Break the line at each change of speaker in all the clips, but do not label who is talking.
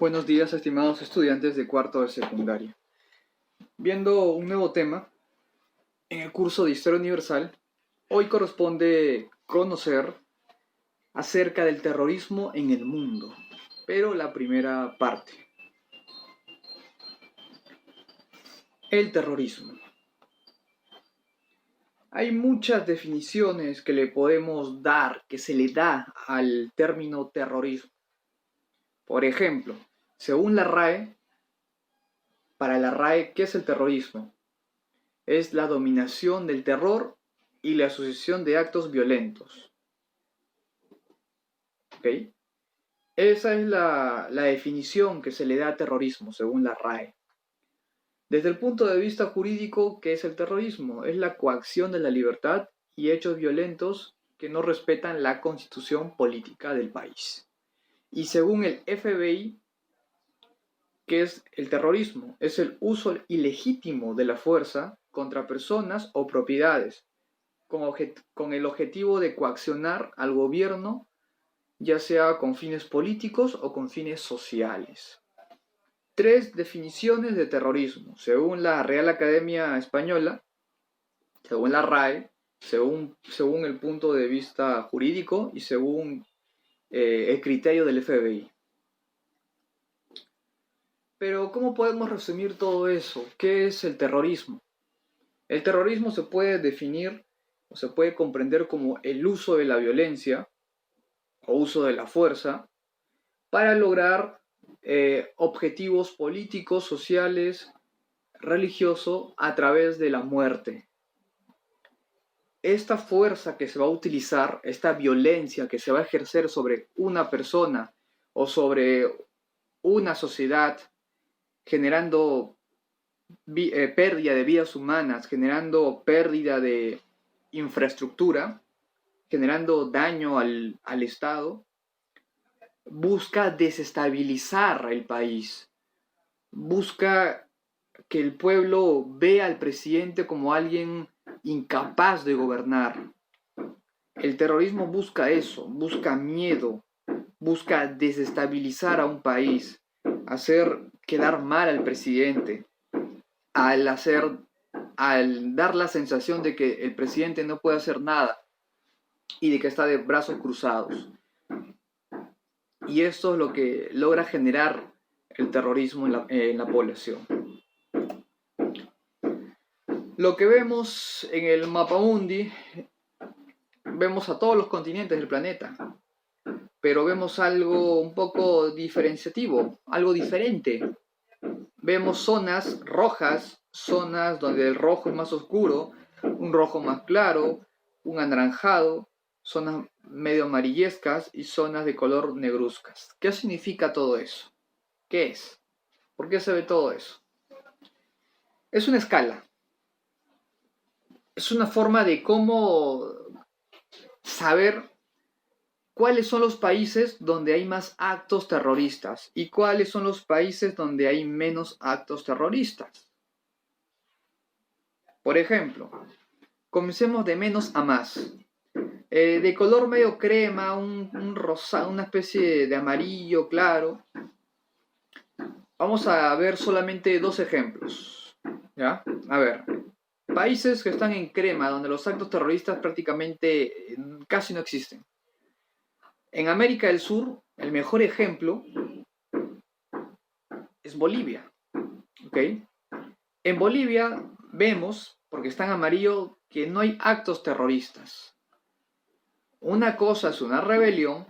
Buenos días, estimados estudiantes de cuarto de secundaria. Viendo un nuevo tema en el curso de Historia Universal, hoy corresponde conocer acerca del terrorismo en el mundo, pero la primera parte. El terrorismo. Hay muchas definiciones que le podemos dar, que se le da al término terrorismo. Por ejemplo, según la RAE, para la RAE, ¿qué es el terrorismo? Es la dominación del terror y la asociación de actos violentos. ¿Ok? Esa es la definición que se le da a terrorismo, según la RAE. Desde el punto de vista jurídico, ¿qué es el terrorismo? Es la coacción de la libertad y hechos violentos que no respetan la constitución política del país. Y según el FBI, ¿qué es el terrorismo? Es el uso ilegítimo de la fuerza contra personas o propiedades, con el objetivo de coaccionar al gobierno, ya sea con fines políticos o con fines sociales. Tres definiciones de terrorismo, según la Real Academia Española, según la RAE, según el punto de vista jurídico y según el criterio del FBI. Pero ¿cómo podemos resumir todo eso? ¿Qué es el terrorismo? El terrorismo se puede definir o se puede comprender como el uso de la violencia o uso de la fuerza para lograr objetivos políticos, sociales, religiosos a través de la muerte. Esta fuerza que se va a utilizar, esta violencia que se va a ejercer sobre una persona o sobre una sociedad, generando pérdida de vidas humanas, generando pérdida de infraestructura, generando daño al Estado, busca desestabilizar el país, busca que el pueblo vea al presidente como alguien incapaz de gobernar. El terrorismo busca eso, busca miedo, busca desestabilizar a un país, hacer quedar mal al presidente, al dar la sensación de que el presidente no puede hacer nada y de que está de brazos cruzados. Y esto es lo que logra generar el terrorismo en la población. Lo que vemos en el mapamundi, vemos a todos los continentes del planeta, pero vemos algo un poco diferenciativo, algo diferente. Vemos zonas rojas, zonas donde el rojo es más oscuro, un rojo más claro, un anaranjado, zonas medio amarillescas y zonas de color negruzcas. ¿Qué significa todo eso? ¿Qué es? ¿Por qué se ve todo eso? Es una escala. Es una forma de cómo saber cuáles son los países donde hay más actos terroristas y cuáles son los países donde hay menos actos terroristas. Por ejemplo, comencemos de menos a más. De color medio crema, un rosado, una especie de amarillo claro. Vamos a ver solamente dos ejemplos. ¿Ya? A ver, países que están en crema, donde los actos terroristas prácticamente casi no existen. En América del Sur, el mejor ejemplo es Bolivia. ¿Ok? En Bolivia vemos, porque está en amarillo, que no hay actos terroristas. Una cosa es una rebelión,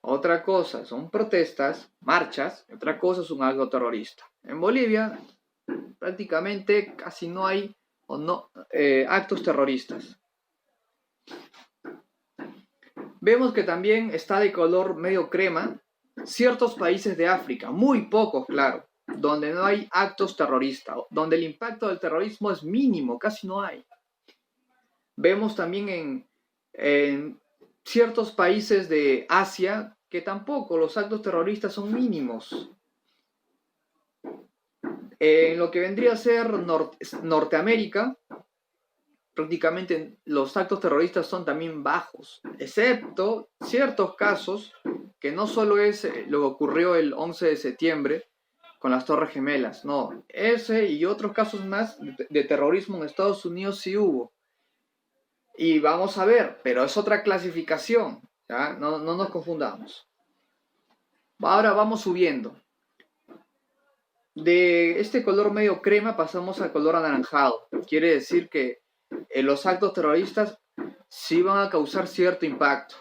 otra cosa son protestas, marchas, y otra cosa es un acto terrorista. En Bolivia prácticamente casi no hay actos terroristas. Vemos que también está de color medio crema ciertos países de África, muy pocos, claro, donde no hay actos terroristas, donde el impacto del terrorismo es mínimo, casi no hay. Vemos también en ciertos países de Asia que tampoco los actos terroristas son mínimos. En lo que vendría a ser Norteamérica, prácticamente los actos terroristas son también bajos, excepto ciertos casos que no solo es lo que ocurrió el 11 de septiembre con las Torres Gemelas, no, ese y otros casos más de terrorismo en Estados Unidos sí hubo. Y vamos a ver, pero es otra clasificación, ¿ya? No nos confundamos. Ahora vamos subiendo. De este color medio crema pasamos al color anaranjado. Quiere decir que los actos terroristas sí van a causar cierto impacto.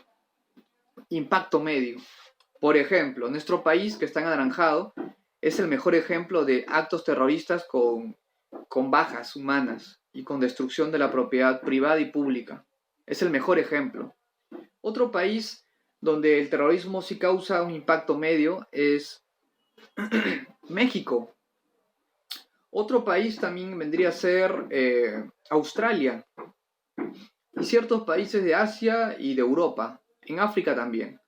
Impacto medio. Por ejemplo, nuestro país, que está en anaranjado, es el mejor ejemplo de actos terroristas con bajas humanas y con destrucción de la propiedad privada y pública. Es el mejor ejemplo. Otro país donde el terrorismo sí causa un impacto medio es México. Otro país también vendría a ser Australia y ciertos países de Asia y de Europa, en África también.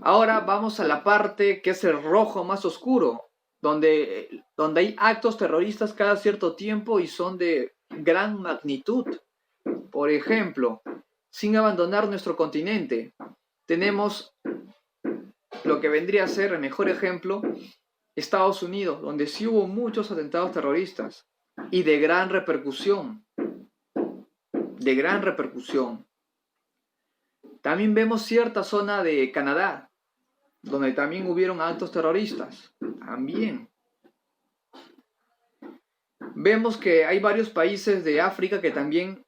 Ahora vamos a la parte que es el rojo más oscuro, donde hay actos terroristas cada cierto tiempo y son de gran magnitud. Por ejemplo, sin abandonar nuestro continente, tenemos lo que vendría a ser el mejor ejemplo, Estados Unidos, donde sí hubo muchos atentados terroristas y de gran repercusión. De gran repercusión. También vemos cierta zona de Canadá, donde también hubieron actos terroristas. También. Vemos que hay varios países de África que también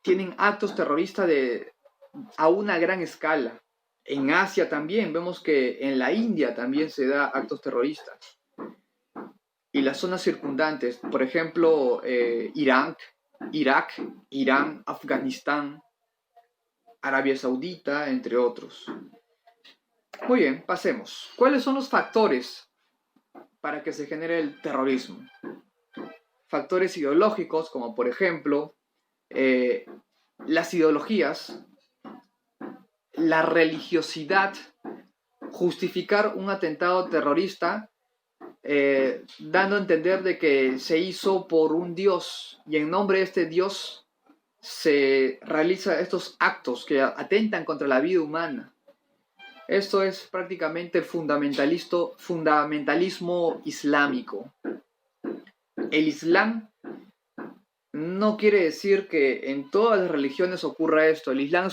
tienen actos terroristas a una gran escala. En Asia también, vemos que en la India también se da actos terroristas. Y las zonas circundantes, por ejemplo, Irak, Irán, Afganistán, Arabia Saudita, entre otros. Muy bien, pasemos. ¿Cuáles son los factores para que se genere el terrorismo? Factores ideológicos, como por ejemplo, las ideologías, la religiosidad, justificar un atentado terrorista dando a entender de que se hizo por un dios y en nombre de este dios se realizan estos actos que atentan contra la vida humana. Esto es prácticamente el fundamentalismo islámico. El Islam no quiere decir que en todas las religiones ocurra esto. El Islam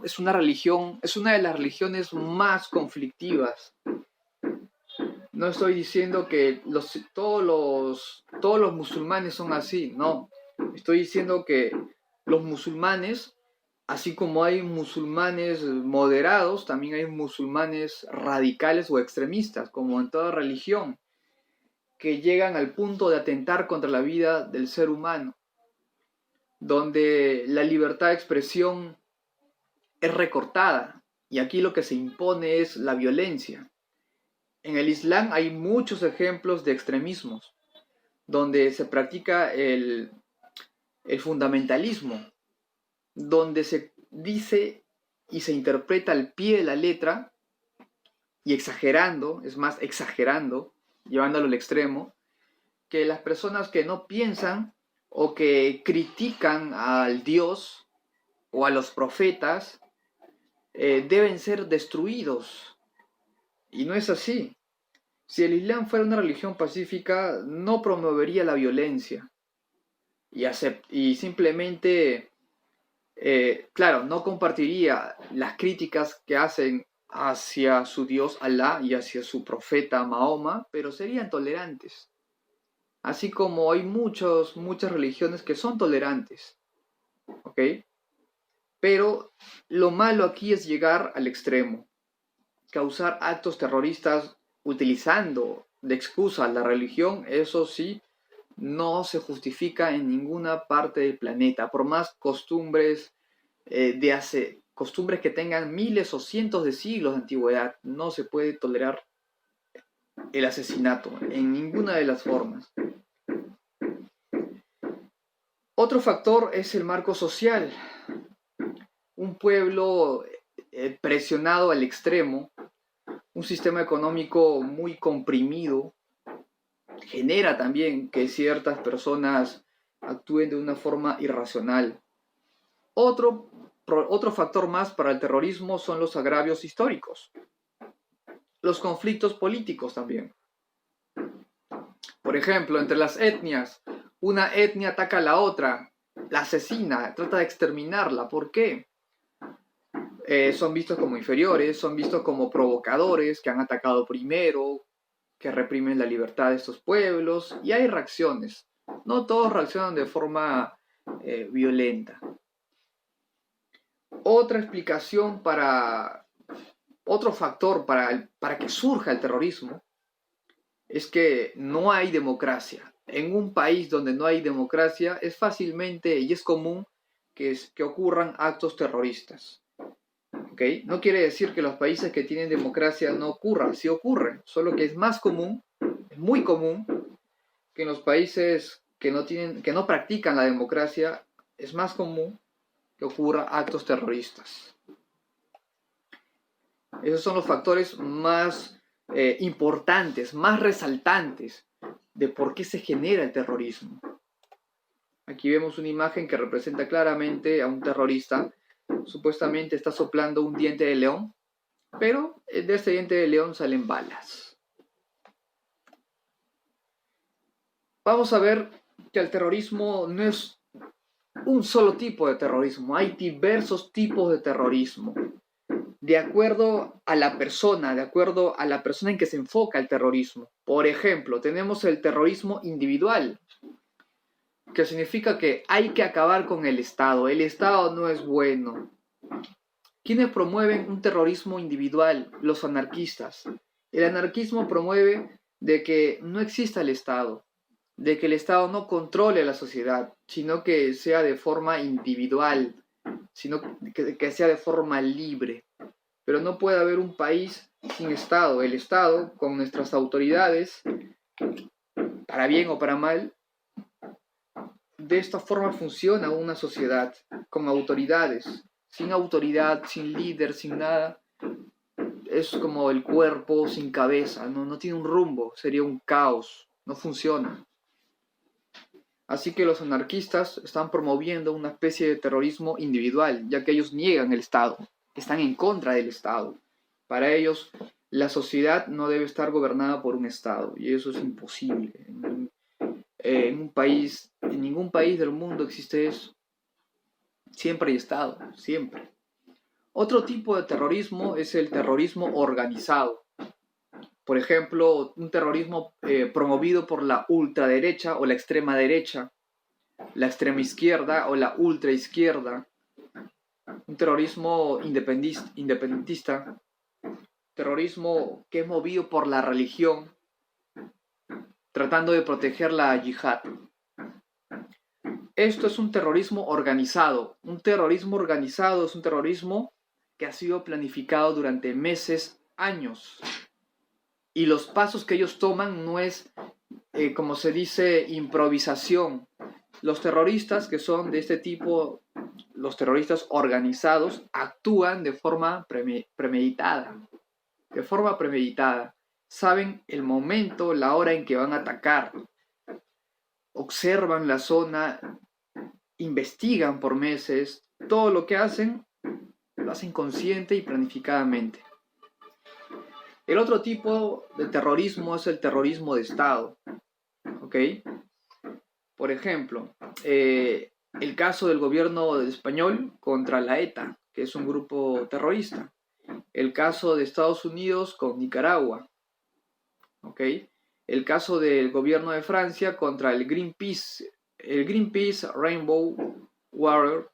es una religión, es una de las religiones más conflictivas. No estoy diciendo que todos los musulmanes son así, no. Estoy diciendo que los musulmanes, así como hay musulmanes moderados, también hay musulmanes radicales o extremistas, como en toda religión, que llegan al punto de atentar contra la vida del ser humano, donde la libertad de expresión es recortada y aquí lo que se impone es la violencia. En el Islam hay muchos ejemplos de extremismos, donde se practica el fundamentalismo, donde se dice y se interpreta al pie de la letra y exagerando, es más, exagerando, llevándolo al extremo, que las personas que no piensan o que critican al Dios o a los profetas deben ser destruidos. Y no es así. Si el Islam fuera una religión pacífica, no promovería la violencia y simplemente, claro, no compartiría las críticas que hacen hacia su Dios Alá y hacia su profeta Mahoma, pero serían tolerantes. Así como hay muchas religiones que son tolerantes, ¿ok? Pero lo malo aquí es llegar al extremo, causar actos terroristas utilizando de excusa la religión, eso sí, no se justifica en ninguna parte del planeta, por más costumbres costumbres que tengan miles o cientos de siglos de antigüedad, no se puede tolerar el asesinato en ninguna de las formas. Otro factor es el marco social. Un pueblo presionado al extremo, un sistema económico muy comprimido, genera también que ciertas personas actúen de una forma irracional. Otro factor más para el terrorismo son los agravios históricos. los conflictos políticos también. Por ejemplo, entre las etnias, una etnia ataca a la otra, la asesina, trata de exterminarla. ¿Por qué? Son vistos como inferiores, son vistos como provocadores, que han atacado primero, que reprimen la libertad de estos pueblos, y hay reacciones. No todos reaccionan de forma violenta. Otra explicación otro factor para que surja el terrorismo es que no hay democracia. En un país donde no hay democracia es fácilmente y es común que ocurran actos terroristas. ¿Okay? No quiere decir que los países que tienen democracia no ocurran, sí ocurren, solo que es más común, es muy común, que en los países que no practican la democracia, es más común que ocurran actos terroristas. Esos son los factores más importantes, más resaltantes de por qué se genera el terrorismo. Aquí vemos una imagen que representa claramente a un terrorista. Supuestamente está soplando un diente de león, pero de este diente de león salen balas. Vamos a ver que el terrorismo no es un solo tipo de terrorismo, hay diversos tipos de terrorismo. De acuerdo a la persona en que se enfoca el terrorismo. Por ejemplo, tenemos el terrorismo individual, que significa que hay que acabar con el Estado. El Estado no es bueno. ¿Quiénes promueven un terrorismo individual? Los anarquistas. El anarquismo promueve de que no exista el Estado, de que el Estado no controle la sociedad, sino que sea de forma individual, sino que sea de forma libre. Pero no puede haber un país sin Estado. El Estado, con nuestras autoridades, para bien o para mal, de esta forma funciona una sociedad, con autoridades. Sin autoridad, sin líder, sin nada, es como el cuerpo sin cabeza, no tiene un rumbo, sería un caos, no funciona. Así que los anarquistas están promoviendo una especie de terrorismo individual, ya que ellos niegan el Estado, están en contra del Estado. Para ellos, la sociedad no debe estar gobernada por un Estado, y eso es imposible. En ningún país del mundo existe eso. Siempre hay Estado, siempre. Otro tipo de terrorismo es el terrorismo organizado. Por ejemplo, un terrorismo promovido por la ultraderecha o la extrema derecha, la extrema izquierda o la ultraizquierda. Un terrorismo independentista, terrorismo que es movido por la religión, tratando de proteger la yihad. Esto es un terrorismo organizado. Un terrorismo organizado es un terrorismo que ha sido planificado durante meses, años. Y los pasos que ellos toman no es, como se dice, improvisación. Los terroristas que son de este tipo, los terroristas organizados, actúan de forma premeditada. De forma premeditada. Saben el momento, la hora en que van a atacar. Observan la zona, investigan por meses. Todo lo que hacen, lo hacen consciente y planificadamente. El otro tipo de terrorismo es el terrorismo de Estado. ¿Ok? Por ejemplo, el caso del gobierno español contra la ETA, que es un grupo terrorista. El caso de Estados Unidos con Nicaragua. ¿Ok? El caso del gobierno de Francia contra el Greenpeace. El Greenpeace Rainbow Warrior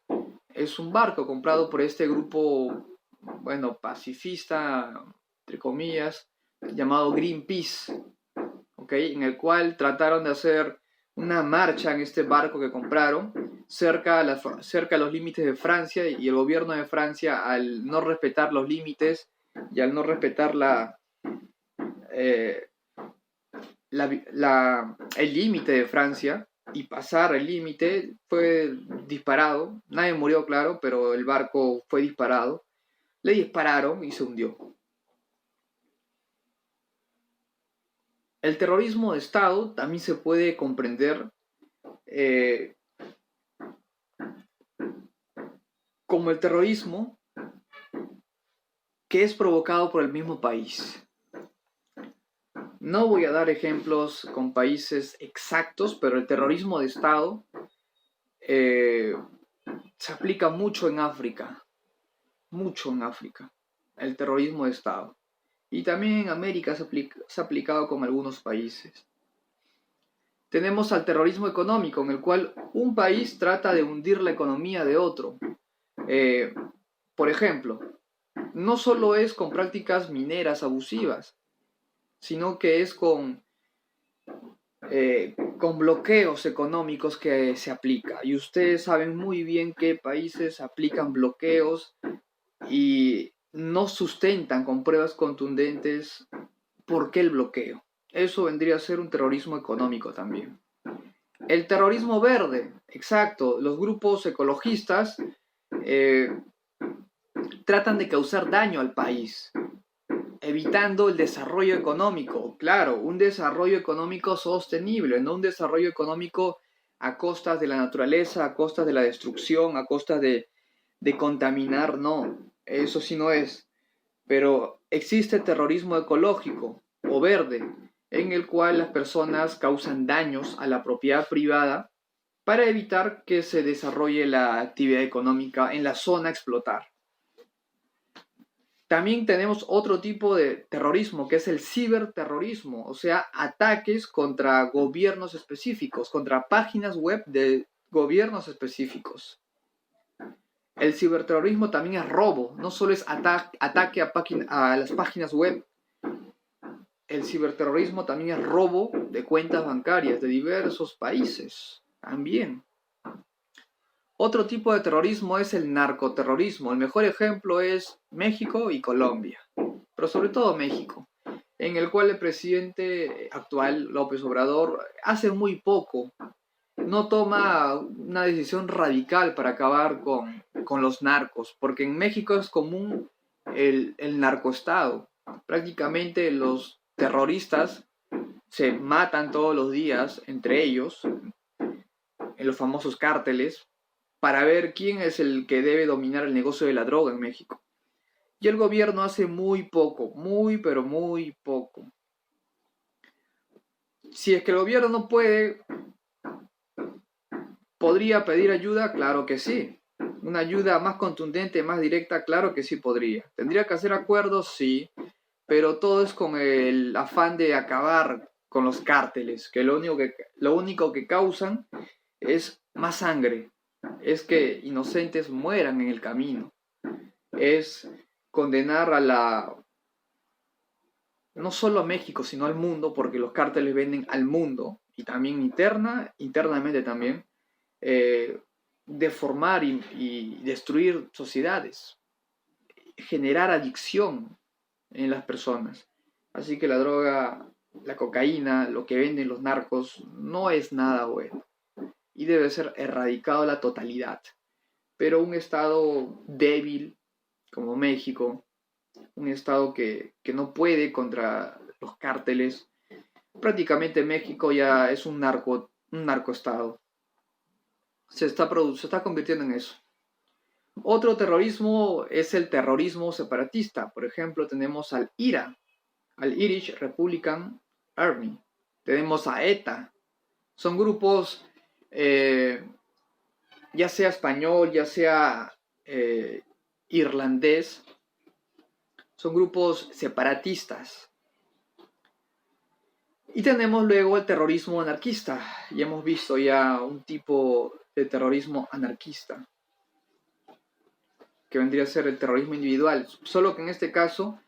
es un barco comprado por este grupo, bueno, pacifista, entre comillas, llamado Greenpeace, ¿okay? En el cual trataron de hacer una marcha en este barco que compraron cerca a los límites de Francia, y el gobierno de Francia, al no respetar los límites y al no respetar el límite de Francia y pasar el límite, fue disparado. Nadie murió, claro, pero el barco fue disparado. Le dispararon y se hundió. El terrorismo de Estado también se puede comprender como el terrorismo que es provocado por el mismo país. No voy a dar ejemplos con países exactos, pero el terrorismo de Estado eh, se aplica mucho en África, el terrorismo de Estado. Y también en América se ha aplicado con algunos países. Tenemos al terrorismo económico, en el cual un país trata de hundir la economía de otro. Eh, por ejemplo, no solo es con prácticas mineras abusivas, sino que es con bloqueos económicos que se aplica. Y ustedes saben muy bien qué países aplican bloqueos y no sustentan con pruebas contundentes por qué el bloqueo. Eso vendría a ser un terrorismo económico también. El terrorismo verde, exacto. Los grupos ecologistas eh, tratan de causar daño al país, evitando el desarrollo económico. Claro, un desarrollo económico sostenible, no un desarrollo económico a costas de la naturaleza, a costas de la destrucción, a costas de contaminar, no. Eso sí no es. Pero existe terrorismo ecológico o verde, en el cual las personas causan daños a la propiedad privada para evitar que se desarrolle la actividad económica en la zona a explotar. También tenemos otro tipo de terrorismo, que es el ciberterrorismo, o sea, ataques contra gobiernos específicos, contra páginas web de gobiernos específicos. El ciberterrorismo también es robo, no solo es ataque a las páginas web. El ciberterrorismo también es robo de cuentas bancarias de diversos países, también. Otro tipo de terrorismo es el narcoterrorismo. El mejor ejemplo es México y Colombia, pero sobre todo México, en el cual el presidente actual, López Obrador, hace muy poco no toma una decisión radical para acabar con los narcos, porque en México es común el narcoestado. Prácticamente los terroristas se matan todos los días entre ellos, en los famosos cárteles, para ver quién es el que debe dominar el negocio de la droga en México. Y el gobierno hace muy poco, muy pero muy poco. Si es que el gobierno no puede, ¿podría pedir ayuda? Claro que sí. Una ayuda más contundente, más directa, claro que sí podría. ¿Tendría que hacer acuerdos? Sí. Pero todo es con el afán de acabar con los cárteles, que lo único que causan es más sangre, es que inocentes mueran en el camino, es condenar no solo a México, sino al mundo, porque los cárteles venden al mundo, y también internamente también, deformar y destruir sociedades, generar adicción en las personas. Así que la droga, la cocaína, lo que venden los narcos, no es nada bueno y debe ser erradicado a la totalidad. Pero un estado débil como México, un estado que no puede contra los cárteles, prácticamente México ya es un narcoestado. Se está convirtiendo en eso. Otro terrorismo es el terrorismo separatista. Por ejemplo, tenemos al IRA, al Irish Republican Army. Tenemos a ETA. Son grupos, ya sea español, ya sea irlandés, son grupos separatistas. Y tenemos luego el terrorismo anarquista. Y hemos visto ya un tipo de terrorismo anarquista, que vendría a ser el terrorismo individual. Solo que en este caso,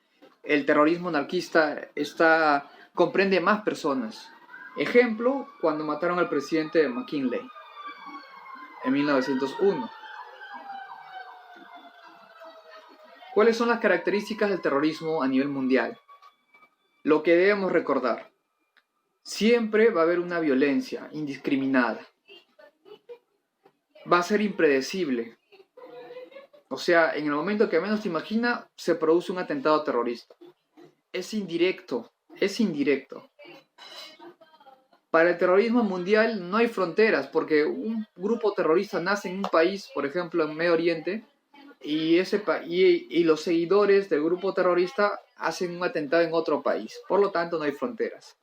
el terrorismo anarquista comprende más personas. Ejemplo, cuando mataron al presidente McKinley en 1901. ¿Cuáles son las características del terrorismo a nivel mundial? Lo que debemos recordar: siempre va a haber una violencia indiscriminada. Va a ser impredecible. O sea, en el momento que menos te imagina, se produce un atentado terrorista. Es indirecto, es indirecto. Para el terrorismo mundial no hay fronteras, porque un grupo terrorista nace en un país, por ejemplo en Medio Oriente, y los seguidores del grupo terrorista hacen un atentado en otro país. Por lo tanto, no hay fronteras.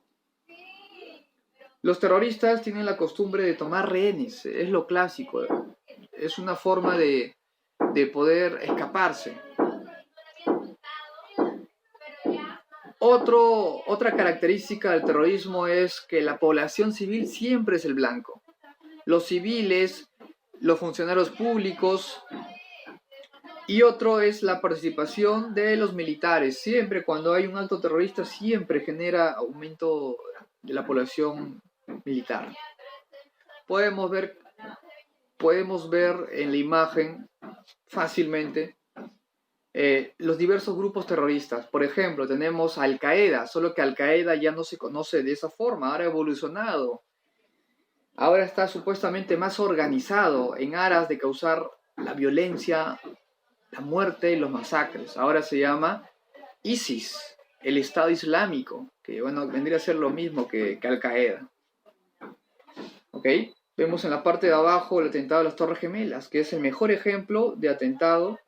Los terroristas tienen la costumbre de tomar rehenes, es lo clásico. Es una forma de poder escaparse. Otra característica del terrorismo es que la población civil siempre es el blanco. Los civiles, los funcionarios públicos, y otro es la participación de los militares. Siempre cuando hay un acto terrorista, siempre genera aumento de la población militar. Podemos ver en la imagen fácilmente los diversos grupos terroristas. Por ejemplo, tenemos Al Qaeda, solo que Al Qaeda ya no se conoce de esa forma, ahora ha evolucionado. Ahora está supuestamente más organizado en aras de causar la violencia, la muerte y los masacres. Ahora se llama ISIS, el Estado Islámico, que bueno, vendría a ser lo mismo que Al Qaeda. ¿Ok? Vemos en la parte de abajo el atentado de las Torres Gemelas, que es el mejor ejemplo de atentado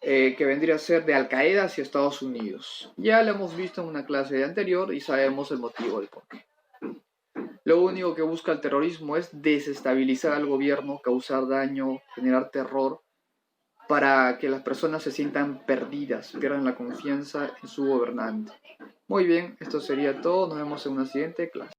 que vendría a ser de Al Qaeda hacia Estados Unidos. Ya lo hemos visto en una clase anterior y sabemos el motivo del porqué. Lo único que busca el terrorismo es desestabilizar al gobierno, causar daño, generar terror, para que las personas se sientan perdidas, pierdan la confianza en su gobernante. Muy bien, esto sería todo. Nos vemos en una siguiente clase.